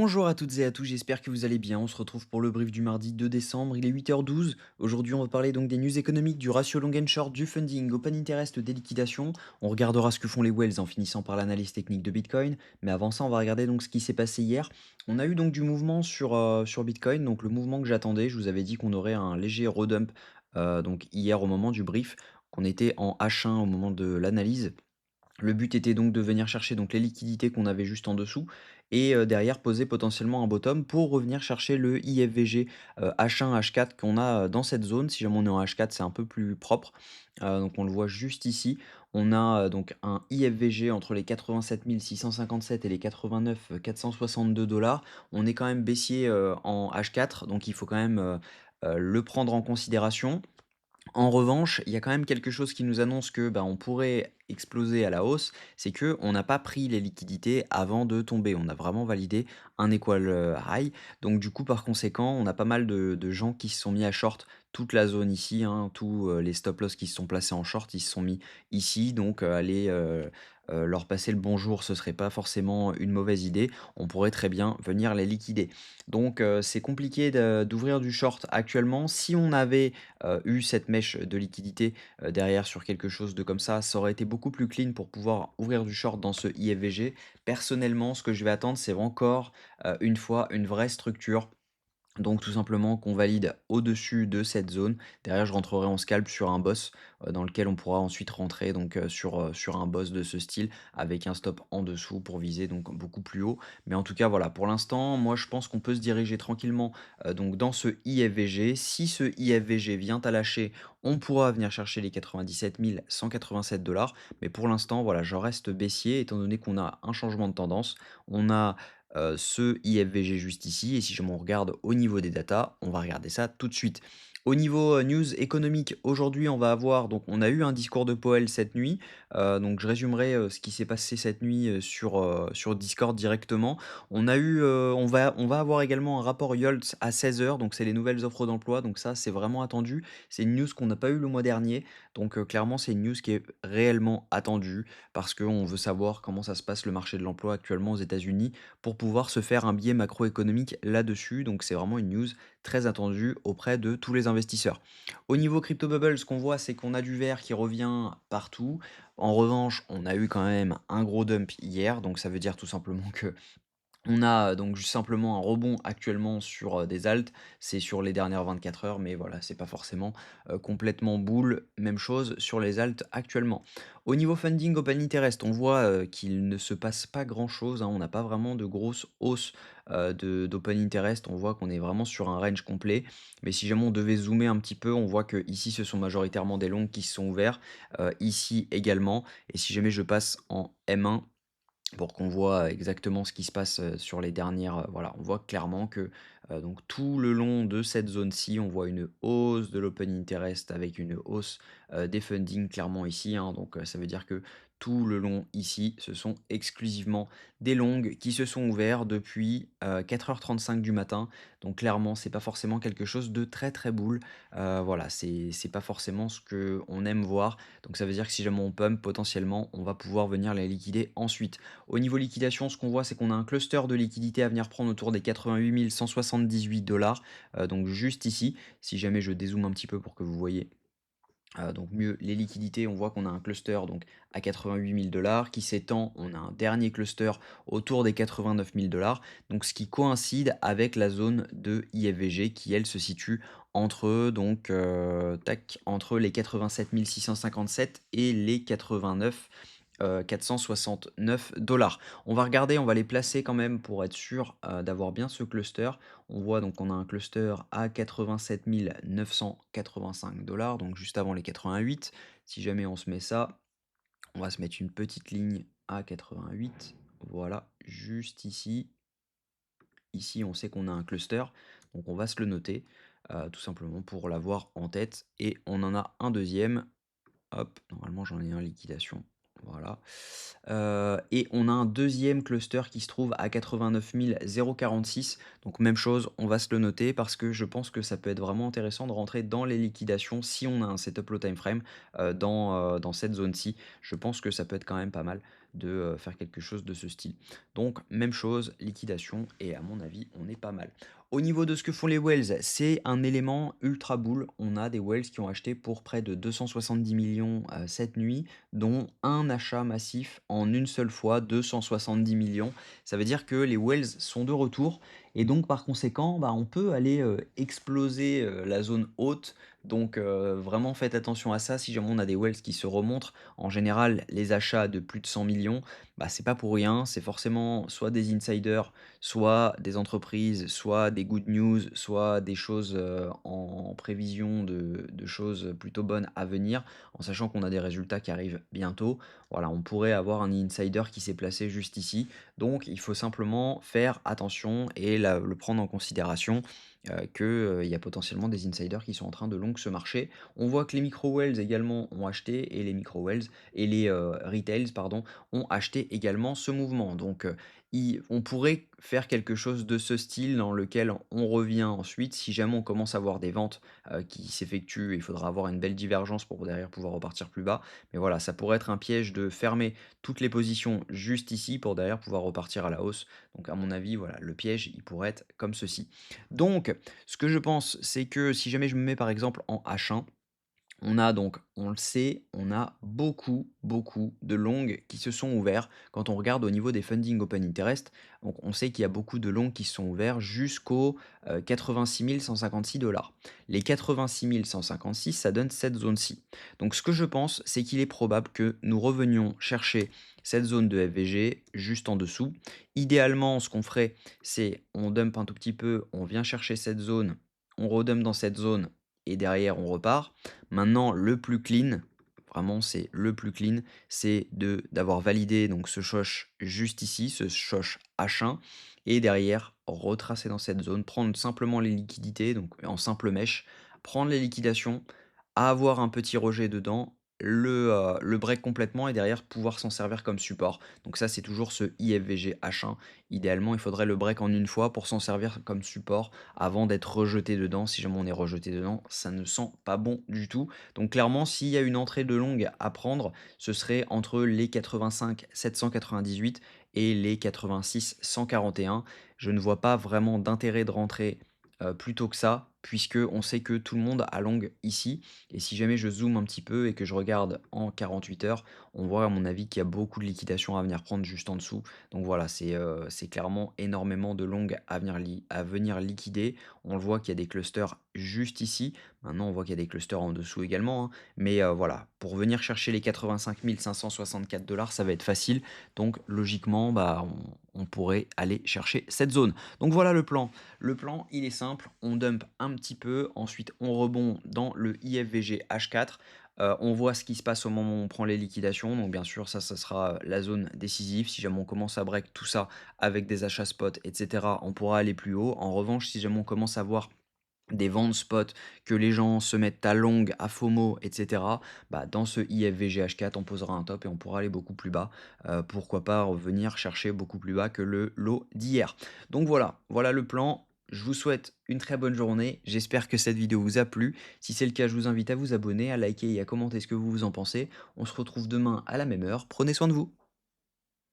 Bonjour à toutes et à tous, j'espère que vous allez bien. On se retrouve pour le brief du mardi 2 décembre, il est 8h12. Aujourd'hui, on va parler donc des news économiques, du ratio long and short, du funding, open interest, des liquidations. On regardera ce que font les whales en finissant par l'analyse technique de Bitcoin. Mais avant ça, on va regarder donc ce qui s'est passé hier. On a eu donc du mouvement sur Bitcoin, donc le mouvement que j'attendais. Je vous avais dit qu'on aurait un léger redump donc hier au moment du brief, qu'on était en H1 au moment de l'analyse. Le but était donc de venir chercher donc les liquidités qu'on avait juste en dessous et derrière poser potentiellement un bottom pour revenir chercher le IFVG, H1, H4 qu'on a, dans cette zone. Si jamais on est en H4, c'est un peu plus propre, donc on le voit juste ici. On a, donc un IFVG entre les 87 657 et les 89 462 $. On est quand même baissier, en H4, donc il faut quand même, le prendre en considération. En revanche, il y a quand même quelque chose qui nous annonce que, bah, on pourrait exploser à la hausse, c'est que on n'a pas pris les liquidités avant de tomber. On a vraiment validé un equal, high. Donc du coup, par conséquent, on a pas mal de gens qui se sont mis à short toute la zone ici, hein. Tous, les stop loss qui se sont placés en short, ils se sont mis ici. Donc, aller, leur passer le bonjour, ce serait pas forcément une mauvaise idée. On pourrait très bien venir les liquider. Donc, c'est compliqué d'ouvrir du short actuellement. Si on avait eu cette mèche de liquidité derrière sur quelque chose de comme ça aurait été beaucoup plus clean pour pouvoir ouvrir du short dans ce IFVG. Personnellement, ce que je vais attendre, c'est encore une fois une vraie structure, donc tout simplement qu'on valide au-dessus de cette zone. Derrière, je rentrerai en scalp sur un boss, dans lequel on pourra ensuite rentrer donc, sur un boss de ce style avec un stop en dessous pour viser donc beaucoup plus haut. Mais en tout cas, voilà, pour l'instant, moi je pense qu'on peut se diriger tranquillement, donc dans ce IFVG. Si ce IFVG vient à lâcher, on pourra venir chercher les 97 187 $. Mais pour l'instant, voilà, je reste baissier étant donné qu'on a un changement de tendance. On a ce IFVG juste ici et si jamais on regarde au niveau des datas, on va regarder ça tout de suite. Au niveau, news économique, aujourd'hui, on va avoir donc on a eu un discours de Powell cette nuit, donc je résumerai, ce qui s'est passé cette nuit, sur Discord directement. On va avoir également un rapport YOLTS à 16h, donc c'est les nouvelles offres d'emploi, donc ça, c'est vraiment attendu. C'est une news qu'on n'a pas eu le mois dernier, donc clairement, c'est une news qui est réellement attendue parce qu'on veut savoir comment ça se passe le marché de l'emploi actuellement aux États-Unis pour pouvoir se faire un biais macroéconomique là-dessus. Donc c'est vraiment une news très attendue auprès de tous les investisseurs. Au niveau crypto bubble, ce qu'on voit, c'est qu'on a du vert qui revient partout. En revanche, on a eu quand même un gros dump hier, donc ça veut dire tout simplement que on a, donc juste simplement un rebond actuellement sur, des alts, c'est sur les dernières 24 heures, mais voilà, c'est pas forcément, complètement bull. Même chose sur les alts actuellement. Au niveau funding open interest, on voit, qu'il ne se passe pas grand-chose, hein. On n'a pas vraiment de grosses hausses, de d'open interest. On voit qu'on est vraiment sur un range complet. Mais si jamais on devait zoomer un petit peu, on voit que ici ce sont majoritairement des longs qui se sont ouverts, ici également. Et si jamais je passe en M1 pour qu'on voit exactement ce qui se passe, sur les dernières, voilà, on voit clairement que, donc tout le long de cette zone-ci, on voit une hausse de l'open interest avec une hausse, des funding clairement ici, hein. Donc, ça veut dire que tout le long ici, ce sont exclusivement des longues qui se sont ouverts depuis, 4h35 du matin. Donc clairement, c'est pas forcément quelque chose de très, très bull. Voilà, c'est pas forcément ce que on aime voir. Donc ça veut dire que si jamais on pump, potentiellement, on va pouvoir venir les liquider ensuite. Au niveau liquidation, ce qu'on voit, c'est qu'on a un cluster de liquidité à venir prendre autour des 88 178 $, donc juste ici. Si jamais je dézoome un petit peu pour que vous voyez donc mieux les liquidités, on voit qu'on a un cluster donc à 88 000 $ qui s'étend. On a un dernier cluster autour des 89 000 $, donc ce qui coïncide avec la zone de IFVG qui elle se situe entre donc entre les 87 657 et les 89 469 $. On va regarder, on va les placer quand même pour être sûr d'avoir bien ce cluster. On voit donc on a un cluster à 87 985 $, donc juste avant les 88. Si jamais on se met ça, on va se mettre une petite ligne à 88. Voilà, juste ici. Ici, on sait qu'on a un cluster, donc on va se le noter, tout simplement pour l'avoir en tête. Et on en a un deuxième. Hop, normalement j'en ai un liquidation. Voilà. Et on a un deuxième cluster qui se trouve à 89 046. Donc même chose, on va se le noter parce que je pense que ça peut être vraiment intéressant de rentrer dans les liquidations si on a un setup low time frame dans cette zone-ci. Je pense que ça peut être quand même pas mal. de faire quelque chose de ce style. Donc même chose, liquidation et à mon avis, on est pas mal. Au niveau de ce que font les whales, c'est un élément ultra bull. On a des whales qui ont acheté pour près de 270 millions cette nuit, dont un achat massif en une seule fois, 270 millions. Ça veut dire que les whales sont de retour et donc par conséquent, bah, on peut aller exploser la zone haute. Donc vraiment faites attention à ça. Si jamais on a des whales qui se remontrent, en général, les achats de plus de 100 millions, bah, c'est pas pour rien. C'est forcément soit des insiders, soit des entreprises, soit des good news, soit des choses en prévision de choses plutôt bonnes à venir, en sachant qu'on a des résultats qui arrivent bientôt. Voilà, on pourrait avoir un insider qui s'est placé juste ici. Donc, il faut simplement faire attention et le prendre en considération qu'il y a potentiellement des insiders qui sont en train de long ce marché. On voit que les micro-wells également ont acheté et les micro-wells et les retails, pardon, ont acheté également ce mouvement. Donc, on pourrait faire quelque chose de ce style dans lequel on revient ensuite. Si jamais on commence à voir des ventes qui s'effectuent, il faudra avoir une belle divergence pour derrière pouvoir repartir plus bas. Mais voilà, ça pourrait être un piège de fermer toutes les positions juste ici pour derrière pouvoir repartir à la hausse. Donc à mon avis, voilà, le piège, il pourrait être comme ceci. Donc, ce que je pense, c'est que si jamais je me mets par exemple en H1, on a donc, on le sait, on a beaucoup, beaucoup de longs qui se sont ouverts. Quand on regarde au niveau des funding open interest, donc on sait qu'il y a beaucoup de longs qui se sont ouverts jusqu'aux 86 156 dollars. Les 86 156, ça donne cette zone-ci. Donc ce que je pense, c'est qu'il est probable que nous revenions chercher cette zone de FVG juste en dessous. Idéalement, ce qu'on ferait, c'est on dump un tout petit peu, on vient chercher cette zone, on redump dans cette zone et derrière on repart. Maintenant, le plus clean, vraiment c'est le plus clean, c'est d'avoir validé donc ce shosh juste ici, ce shosh H1, et derrière retracer dans cette zone, prendre simplement les liquidités, donc en simple mèche, prendre les liquidations, avoir un petit rejet dedans, le break complètement et derrière pouvoir s'en servir comme support. Donc ça c'est toujours ce IFVG H1. Idéalement il faudrait le break en une fois pour s'en servir comme support avant d'être rejeté dedans. Si jamais on est rejeté dedans, ça ne sent pas bon du tout. Donc clairement, s'il y a une entrée de longue à prendre, ce serait entre les 85 798 et les 86 141. Je ne vois pas vraiment d'intérêt de rentrer plus tôt que ça, puisque on sait que tout le monde a long ici. Et si jamais je zoome un petit peu et que je regarde en 48 heures, on voit à mon avis qu'il y a beaucoup de liquidations à venir prendre juste en dessous. Donc voilà, c'est clairement énormément de long à venir liquider. On le voit qu'il y a des clusters juste ici. Maintenant, on voit qu'il y a des clusters en dessous également, hein. Mais voilà, pour venir chercher les 85 564 dollars, ça va être facile. Donc logiquement, bah, on pourrait aller chercher cette zone. Donc voilà le plan. Le plan, il est simple. On dump un petit peu. Ensuite, on rebond dans le IFVG H4. On voit ce qui se passe au moment où on prend les liquidations. Donc bien sûr, ça sera la zone décisive. Si jamais on commence à break tout ça avec des achats spot, etc., on pourra aller plus haut. En revanche, si jamais on commence à voir des ventes spot, que les gens se mettent à long, à FOMO, etc., bah, dans ce IFVGH4, on posera un top et on pourra aller beaucoup plus bas. Pourquoi pas revenir chercher beaucoup plus bas que le lot d'hier. Donc voilà, voilà le plan. Je vous souhaite une très bonne journée. J'espère que cette vidéo vous a plu. Si c'est le cas, je vous invite à vous abonner, à liker et à commenter ce que vous en pensez. On se retrouve demain à la même heure. Prenez soin de vous.